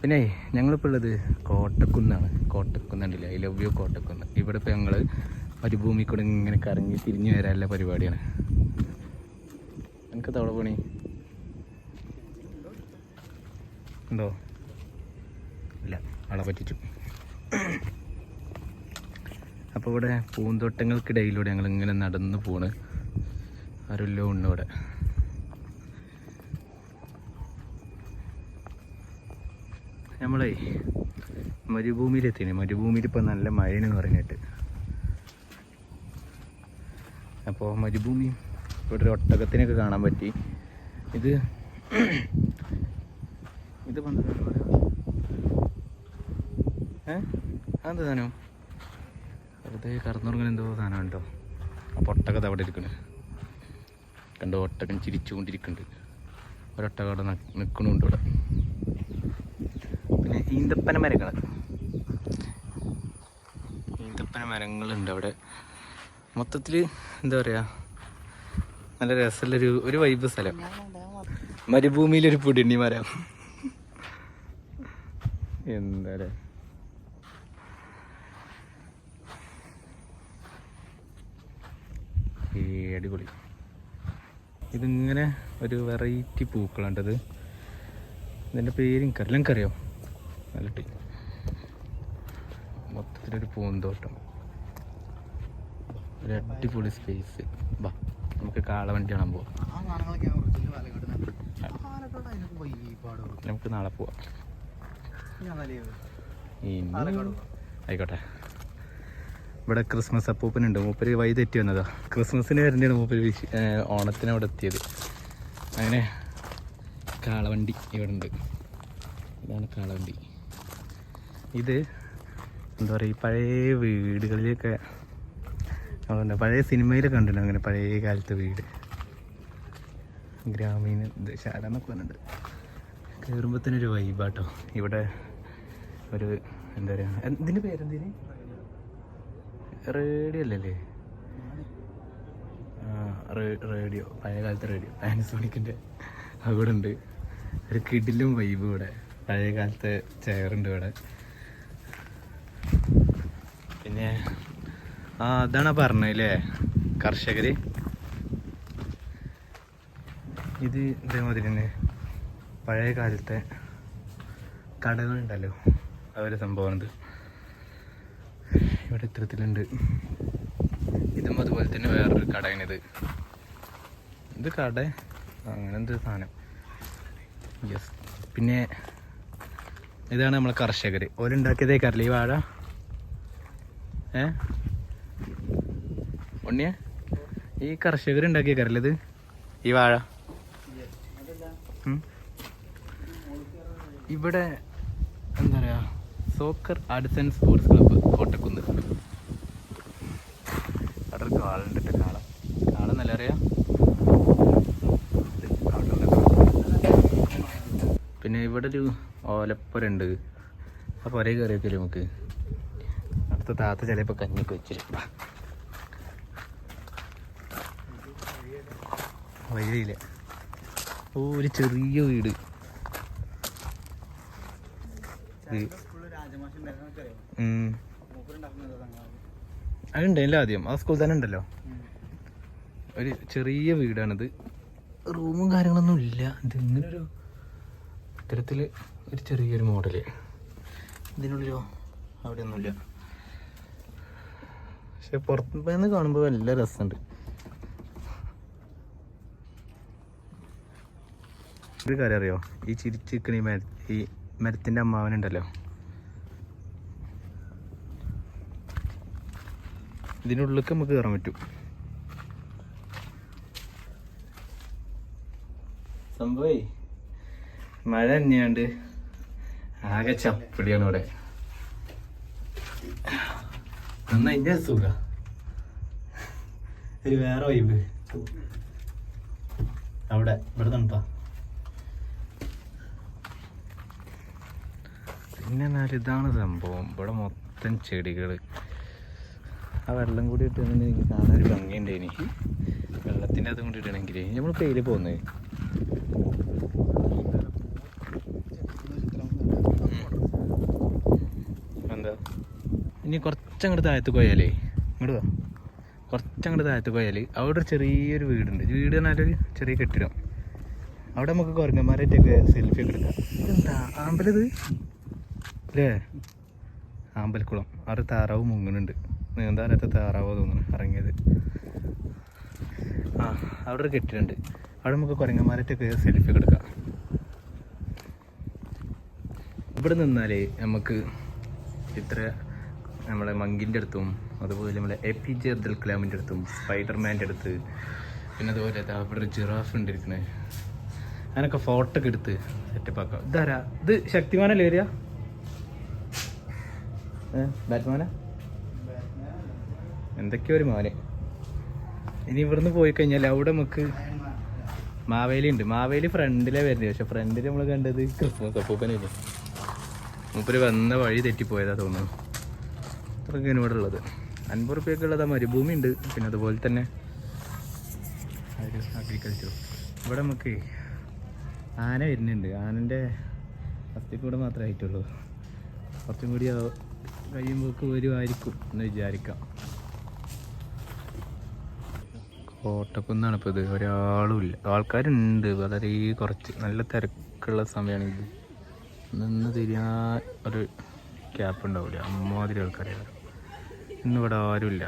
പിന്നെ ഞങ്ങളിപ്പോൾ ഉള്ളത് കോട്ടക്കുന്നാണ്. കോട്ടക്കുന്നുണ്ടല്ലേ, ഐ ലവ് യു കോട്ടക്കുന്ന്. ഇവിടെ ഇപ്പോൾ ഞങ്ങൾ മരുഭൂമി കൂടെ ഇങ്ങനെ കറങ്ങി തിരിഞ്ഞു വരാനുള്ള പരിപാടിയാണ്. എനിക്ക് തവള പണി ഉണ്ടോ? ഇല്ല, ആളെ പറ്റിച്ചു. അപ്പോൾ ഇവിടെ പൂന്തോട്ടങ്ങൾക്കിടയിലൂടെ ഞങ്ങളിങ്ങനെ നടന്ന് പോണ്. ആരെല്ലോ ഉണ്ട് ഇവിടെ. നമ്മളെ മരുഭൂമിയിലെത്തിയാണ്. മരുഭൂമിയിൽ ഇപ്പോൾ നല്ല മഴയെന്ന് പറഞ്ഞിട്ട്. അപ്പോൾ മരുഭൂമി ഇവിടെ ഒരു ഒട്ടകത്തിനൊക്കെ കാണാൻ പറ്റി. ഇത് അതെന്താ സാധനം? വെറുതെ കറന്നുറങ്ങുന്ന എന്തോ സാധനം ഉണ്ടോ? അപ്പോൾ ഒട്ടകത്ത് അവിടെ ഇരിക്കണ് കണ്ടോ? ഒട്ടകം ചിരിച്ചുകൊണ്ടിരിക്കുന്നുണ്ട്. ഒരൊട്ടകം അവിടെ നിൽക്കണുണ്ട് ഇവിടെ. പിന്നെ ഈന്തപ്പന മരങ്ങളുണ്ട് അവിടെ. മൊത്തത്തിൽ എന്താ പറയുക, നല്ല രസമുള്ളൊരു വൈബ് സ്ഥലം. മരുഭൂമിയിലൊരു പുടിണ്ണി മരം. എന്താ പറയുക, അടിപൊളി. ഇതിങ്ങനെ ഒരു വെറൈറ്റി പൂക്കളുണ്ടത്. ഇതിൻ്റെ പേര് എനിക്കറിയാം. നല്ലിട്ട് മൊത്തത്തിലൊരു പൂന്തോട്ടം, ഒരു അടിപൊളി സ്പേസ്. ബാ, നമുക്ക് കാളവണ്ടി കാണാൻ പോവാം. നമുക്ക് നാളെ പോവാം. ആയിക്കോട്ടെ. ഇവിടെ ക്രിസ്മസ് അപ്പൂപ്പനുണ്ട്. മൂപ്പര് വഴി തെറ്റി വന്നതാ. ക്രിസ്മസിന് വരേണ്ടതാണ് മൂപ്പര് ഓണത്തിന് അവിടെ എത്തിയത്. അങ്ങനെ കാളവണ്ടി ഇവിടെ ഉണ്ട്. ഇതാണ് കാളവണ്ടി. ഇത് എന്താ പറയുക, പഴയ വീടുകളിലൊക്കെ പഴയ സിനിമയിലൊക്കെ കണ്ടിട്ടുണ്ട്. അങ്ങനെ പഴയ കാലത്തെ വീട്, ഗ്രാമീണ ശാല എന്നൊക്കെ വന്നിട്ടുണ്ട്. കയറുമ്പോൾ തന്നെ ഒരു വൈബാട്ടോ. ഇവിടെ ഒരു എന്താ പറയുക, ഇതിൻ്റെ പേരെന്തിന്, റേഡിയോ അല്ലല്ലേ? റേഡിയോ, പഴയ കാലത്തെ റേഡിയോ, പാനസോണിക്കിൻ്റെ അവിടെ ഉണ്ട്. ഒരു കിടിലും വൈബ് ഇവിടെ. പഴയ കാലത്തെ ചെയറുണ്ട് ഇവിടെ. പിന്നെ അതാണ് പറഞ്ഞല്ലേ കർഷകർ. ഇത് ഇതേമാതിരി തന്നെ പഴയ കാലത്തെ കടകളുണ്ടല്ലോ, അതൊരു സംഭവമാണിത്. ഇവിടെ ഇത്തരത്തിലുണ്ട്. ഇതും അതുപോലെ തന്നെ വേറൊരു കടയാണിത്. ഇത് കട അങ്ങനെ എന്തൊരു സാധനം. യെസ്. പിന്നെ ഇതാണ് നമ്മളെ കർഷകർ. ഓരുണ്ടാക്കിയതേക്കാറില്ല ഈ വാഴ. ഉണ്ണിയ, ഈ കർഷകരുണ്ടാക്കിയേക്കാറില്ല ഇത്, ഈ വാഴ. ഇവിടെ എന്താ പറയുക, soccer arts and sports club Kottakkunnu. അവിടെ ഒരു കാളുണ്ടിട്ട്, കാളെന്നല്ല അറിയാം. പിന്നെ ഇവിടെ ഒരു ഓലപ്പുരണ്ട്. ആ പുരയിൽ കയറി വെക്കല്ലേ നമുക്ക്. അടുത്ത താത്ത ചിലപ്പോൾ കഞ്ഞിക്ക് വെച്ചിട്ട് വഴിയില്ല. ഓ, ഒരു ചെറിയ വീട്. അതുണ്ടല്ലോ ആദ്യം ആ സ്കൂൾ തന്നെ ഉണ്ടല്ലോ. ഒരു ചെറിയ വീടാണിത്. റൂമും കാര്യങ്ങളൊന്നും ഇല്ല. ഇതിങ്ങനൊരു ഇത്തരത്തിൽ ഒരു ചെറിയൊരു മോഡല്. ഇതിനുള്ളിലോ അവിടെ ഒന്നുമില്ല. പക്ഷെ പുറത്തുനിന്ന് കാണുമ്പോൾ നല്ല രസമുണ്ട്. ഒരു കാര്യം അറിയോ, ഈ ചിരിച്ചിരിക്കണ ഈ മരത്തിൻ്റെ അമ്മാവനുണ്ടല്ലോ, ഇതിനുള്ളിലേക്ക് നമുക്ക് കയറാൻ പറ്റും. സംഭവേ മഴ തന്നെയാണ്ട് ആകെ ചപ്പിടിയാണ് ഇവിടെ. നന്നാ ഇന്ന സുഖ, ഒരു വേറെ വൈബ്. അവിടെ ഇവിടെ തണുപ്പാ. പിന്നെ എന്നാൽ ഇതാണ് സംഭവം. ഇവിടെ മൊത്തം ചെടികൾ. ആ വെള്ളം കൂടി ഇട്ടുണ്ടെങ്കിൽ എനിക്ക് കാണാനൊരു ഭംഗിയുണ്ട്. എനിക്ക് വെള്ളത്തിൻ്റെ അതും കൂടി ഇടണമെങ്കിൽ നമ്മൾ പേര് പോകുന്നത്. ഇനി കുറച്ചങ്ങോട്ട് താഴത്ത് പോയാലേ ഇങ്ങോട്ട് വാ, കുറച്ചങ്ങോട്ട് താഴത്ത് പോയാൽ അവിടെ ഒരു ചെറിയൊരു വീടുണ്ട്. വീട് പറഞ്ഞാലൊരു ചെറിയ കെട്ടിടം. അവിടെ നമുക്ക് കുരങ്ങന്മാരായിട്ടൊക്കെ സെൽഫി ഒക്കെ എടുക്കാം. ഇതെന്താ ആമ്പലത് അല്ലേ? ആമ്പൽക്കുളം. അവിടെ താറാവ് മുങ്ങുന്നുണ്ട്. നീന്താനത്തെ താറാവോ തോന്നുന്നു ഇറങ്ങിയത്. ആ അവിടെ ഒരു കെട്ടിടമുണ്ട്. അവിടെ നമുക്ക് കുരങ്ങന്മാരായിട്ടൊക്കെ സെൽഫി ഒക്കെ എടുക്കാം. ഇവിടെ നിന്നാലേ നമുക്ക് ഇത്ര നമ്മളെ മങ്കിൻ്റെ അടുത്തും അതുപോലെ നമ്മളെ APJ അബ്ദുൽ കലാമിൻ്റെ അടുത്തും സ്പൈഡർമാൻ്റെ അടുത്ത് പിന്നെ അതുപോലെ അവിടെ ഒരു ജിറാഫ് ഉണ്ടിരിക്കണേ, അങ്ങനൊക്കെ ഫോട്ടോ ഒക്കെ എടുത്ത് സെറ്റപ്പ് ആക്കാം. ഇതാരാ ഇത്? ശക്തിമാനല്ലേ വരിക? ബാറ്റ്മാനാ? എന്തൊക്കെയോ ഒരു മോനെ. ഇനി ഇവിടുന്ന് പോയി കഴിഞ്ഞാൽ അവിടെ നമുക്ക് മാവേലി ഉണ്ട്. മാവേലി ഫ്രണ്ടിലേ വരുന്നത്. പക്ഷെ ഫ്രണ്ടിൽ നമ്മൾ കണ്ടത് ക്രിസ്മസ് അപ്പൂപ്പനല്ലേ. മൂപ്പര് വന്ന വഴി തെറ്റിപ്പോയതാ തോന്നുന്നു. അത്രയൊക്കെയാണ് ഇവിടെ ഉള്ളത്. 50 റുപ്യക്കുള്ളത് മരുഭൂമി ഉണ്ട്. പിന്നെ അതുപോലെ തന്നെ അഗ്രികൾച്ചർ. ഇവിടെ നമുക്ക് ആന വരുന്നുണ്ട്. ആനൻ്റെ അസ്ഥിക്കൂടെ മാത്രമേ ആയിട്ടുള്ളൂ. കുറച്ചും കൂടി കഴിയുമ്പോഴേക്ക് വരുമായിരിക്കും എന്ന് വിചാരിക്കാം. കോട്ടക്കുന്നാണ് ഇപ്പോൾ ഇത്. ഒരാളുമില്ല. ആൾക്കാരുണ്ട് വളരെ കുറച്ച്. നല്ല തിരക്കുള്ള സമയമാണെങ്കിൽ നിന്ന് തിരിയാൻ ഒരു ക്യാപ്പ് ഉണ്ടാവില്ല. അമ്മാതിരി ആൾക്കാരാണ്. ഇന്നിവിടെ ആരുമില്ല.